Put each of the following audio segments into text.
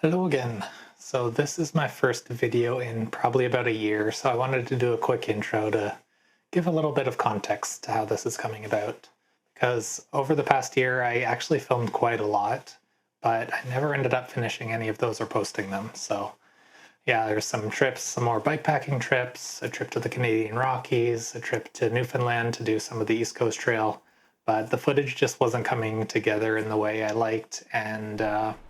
Hello again. So this is my first video in probably about a year, so I wanted to do a quick intro to give a little bit of context to how this is coming about. Because over the past year, I actually filmed quite a lot, but I never ended up finishing any of those or posting them. So yeah, there's some trips, some more bikepacking trips, a trip to the Canadian Rockies, a trip to Newfoundland to do some of the East Coast Trail, but the footage just wasn't coming together in the way I liked, and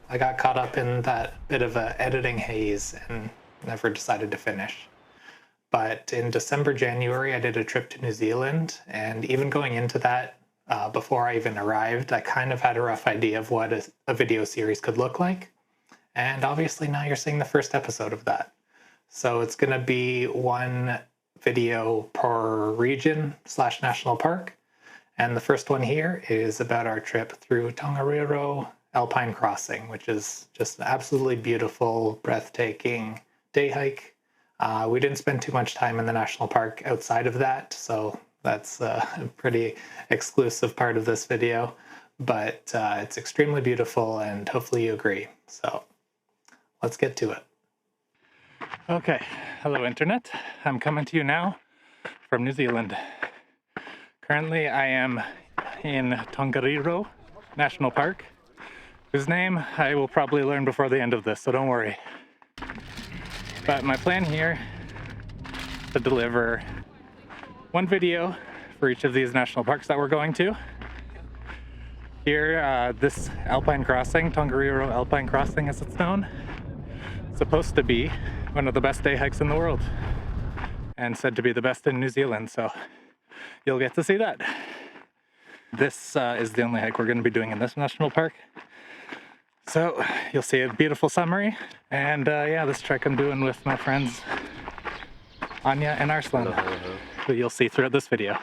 I got caught up in that bit of a editing haze and never decided to finish. But in December, January, I did a trip to New Zealand, and even going into that, before I even arrived, I kind of had a rough idea of what a video series could look like. And obviously now you're seeing the first episode of that. So it's going to be one video per region / national park. And the first one here is about our trip through Tongariro Alpine Crossing, which is just an absolutely beautiful, breathtaking day hike. We didn't spend too much time in the national park outside of that, so that's a pretty exclusive part of this video. But it's extremely beautiful, and hopefully you agree. So let's get to it. Okay, hello Internet. I'm coming to you now from New Zealand. Currently I am in Tongariro National Park, whose name I will probably learn before the end of this, so don't worry. But my plan here is to deliver one video for each of these national parks that we're going to. Here, this Alpine Crossing, Tongariro Alpine Crossing as it's known, is supposed to be one of the best day hikes in the world, and said to be the best in New Zealand, so you'll get to see that. This is the only hike we're going to be doing in this national park. So you'll see a beautiful summary, and yeah, this trek I'm doing with my friends Anya and Arslan, who you'll see throughout this video.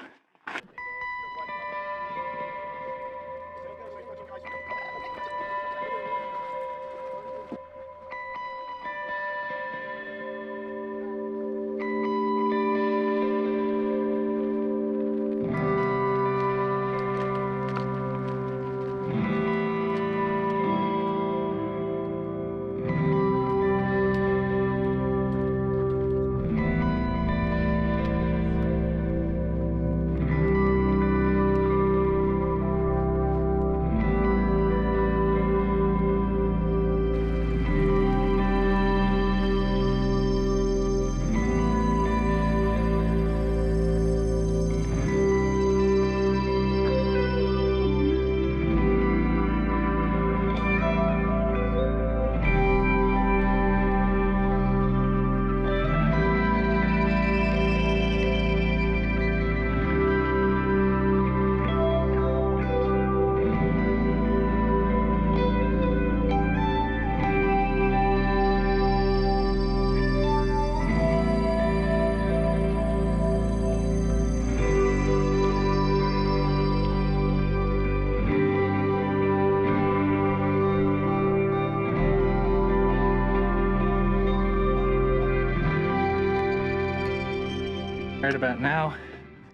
Right about now,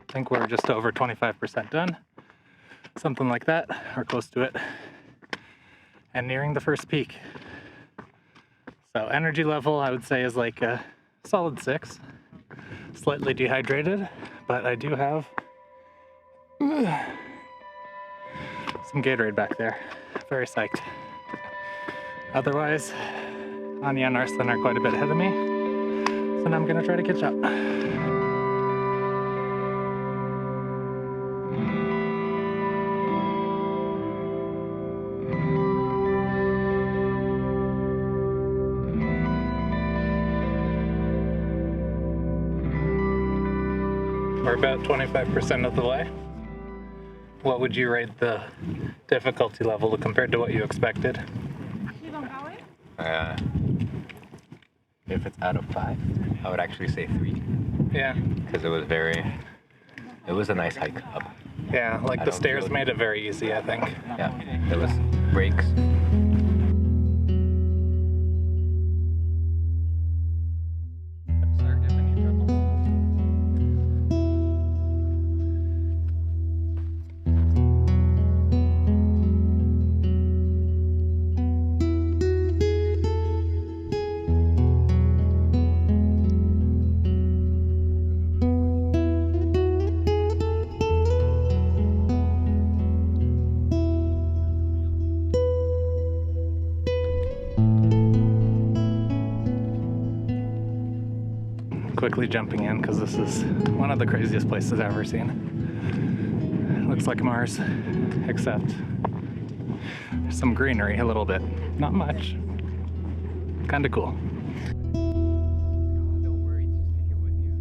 I think we're just over 25% done, something like that, or close to it, and nearing the first peak. So energy level, I would say, is like a solid 6, slightly dehydrated, but I do have some Gatorade back there. Very psyched. Otherwise, Anya and Arslan are quite a bit ahead of me, so now I'm gonna try to catch up. We're about 25% of the way. What would you rate the difficulty level compared to what you expected? If it's out of 5, I would actually say 3. Yeah. Because it was a nice hike up. Yeah, like the stairs made it very easy, I think. Yeah, there was breaks. Quickly jumping in because this is one of the craziest places I've ever seen. It looks like Mars, except there's some greenery a little bit. Not much. Kind of cool. Don't worry, just take it with you.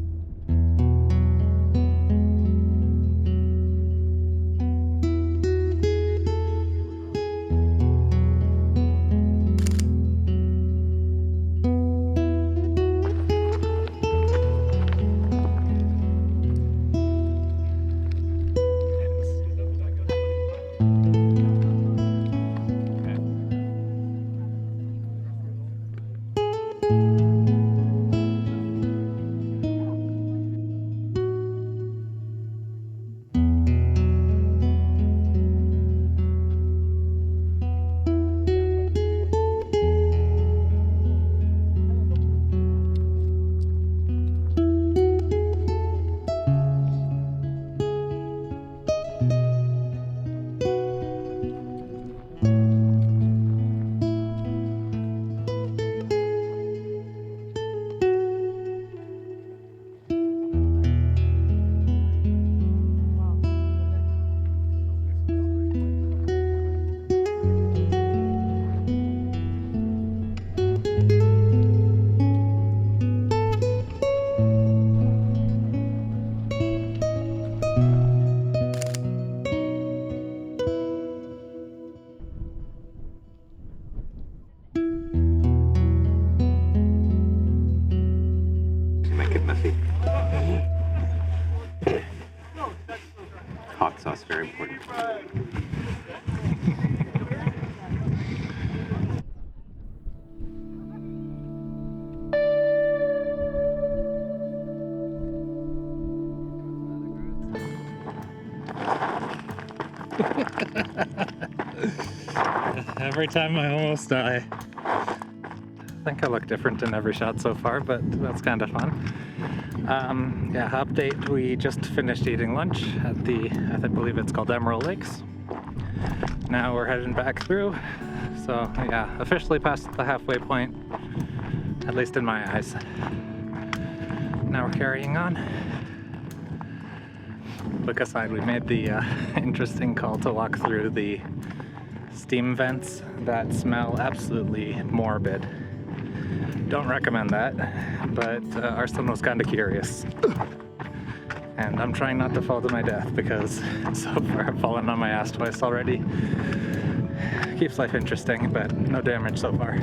Make it messy. Hot sauce, very important. Every time I almost die. I think I look different in every shot so far, but that's kind of fun. Yeah, update, we just finished eating lunch at I believe it's called Emerald Lakes. Now we're heading back through. So yeah, officially past the halfway point, at least in my eyes. Now we're carrying on. Look aside, we made the interesting call to walk through the steam vents that smell absolutely morbid. Don't recommend that, but our son was kind of curious. And I'm trying not to fall to my death because so far I've fallen on my ass twice already. Keeps life interesting, but no damage so far.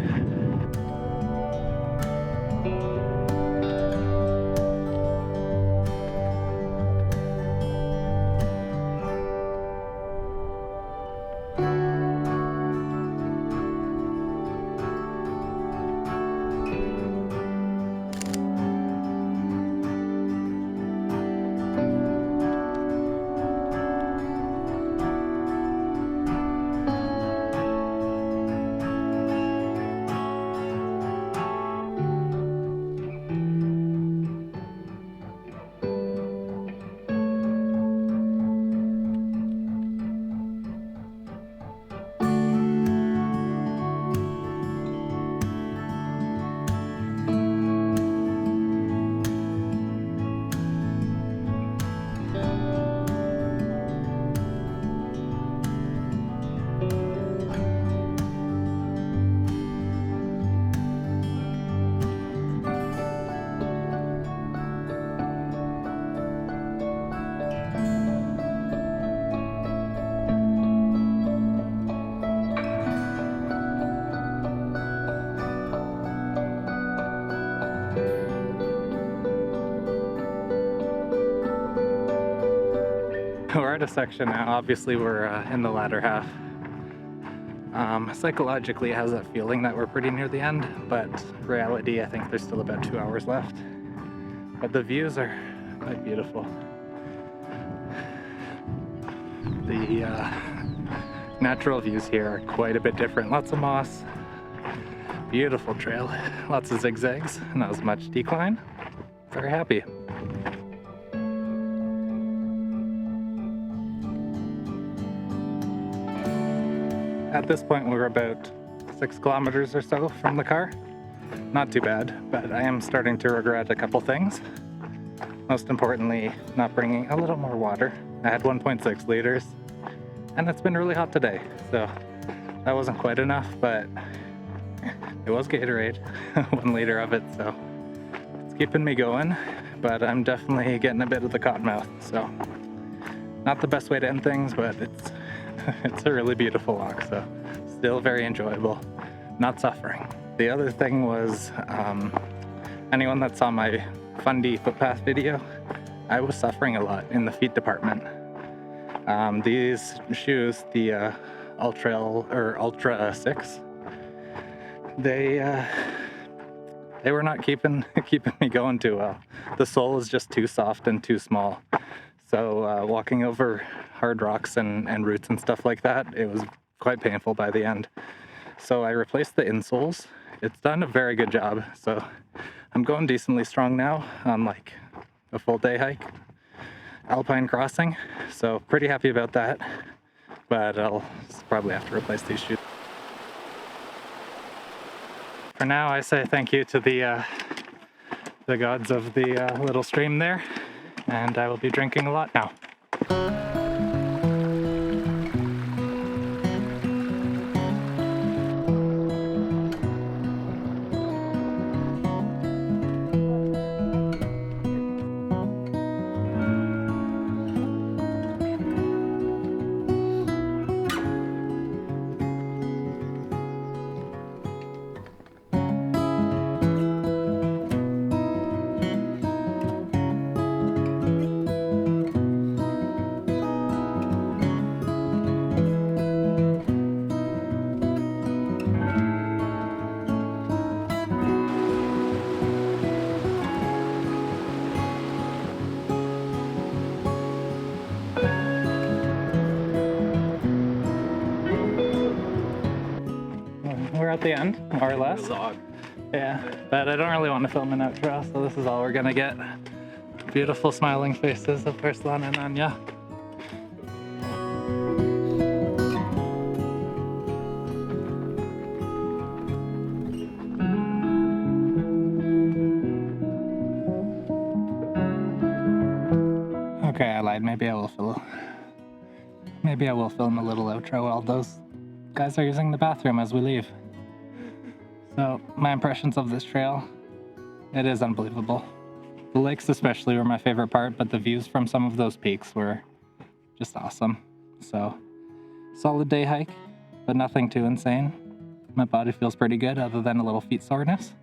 We're at a section now. Obviously we're in the latter half. Psychologically it has that feeling that we're pretty near the end, but reality I think there's still about 2 hours left. But the views are quite beautiful. The natural views here are quite a bit different. Lots of moss, beautiful trail, lots of zigzags, not as much decline. Very happy. At this point, we're about 6 kilometers or so from the car. Not too bad, but I am starting to regret a couple things. Most importantly, not bringing a little more water. I had 1.6 liters, and it's been really hot today, so that wasn't quite enough, but it was Gatorade, 1 liter of it, so it's keeping me going, but I'm definitely getting a bit of the cotton mouth, so not the best way to end things, but it's a really beautiful walk, so still very enjoyable, not suffering. The other thing was, anyone that saw my Fundy footpath video, I was suffering a lot in the feet department. These shoes, the Ultra 6, they were not keeping me going too well. The sole is just too soft and too small. So walking over hard rocks and roots and stuff like that, it was quite painful by the end. So I replaced the insoles. It's done a very good job. So I'm going decently strong now on like a full day hike. Alpine Crossing. So pretty happy about that. But I'll probably have to replace these shoes. For now, I say thank you to the gods of the little stream there, and I will be drinking a lot now. We're at the end, more or less. Yeah, but I don't really want to film an outro, so this is all we're gonna get. Beautiful smiling faces of Ursula and Anya. Okay, I lied. Maybe I will film a little outro while those guys are using the bathroom as we leave. So, my impressions of this trail, it is unbelievable. The lakes especially were my favorite part, but the views from some of those peaks were just awesome. So, solid day hike, but nothing too insane. My body feels pretty good other than a little feet soreness.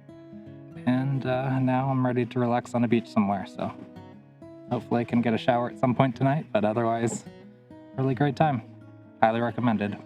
And now I'm ready to relax on a beach somewhere, so hopefully I can get a shower at some point tonight, but otherwise, really great time. Highly recommended.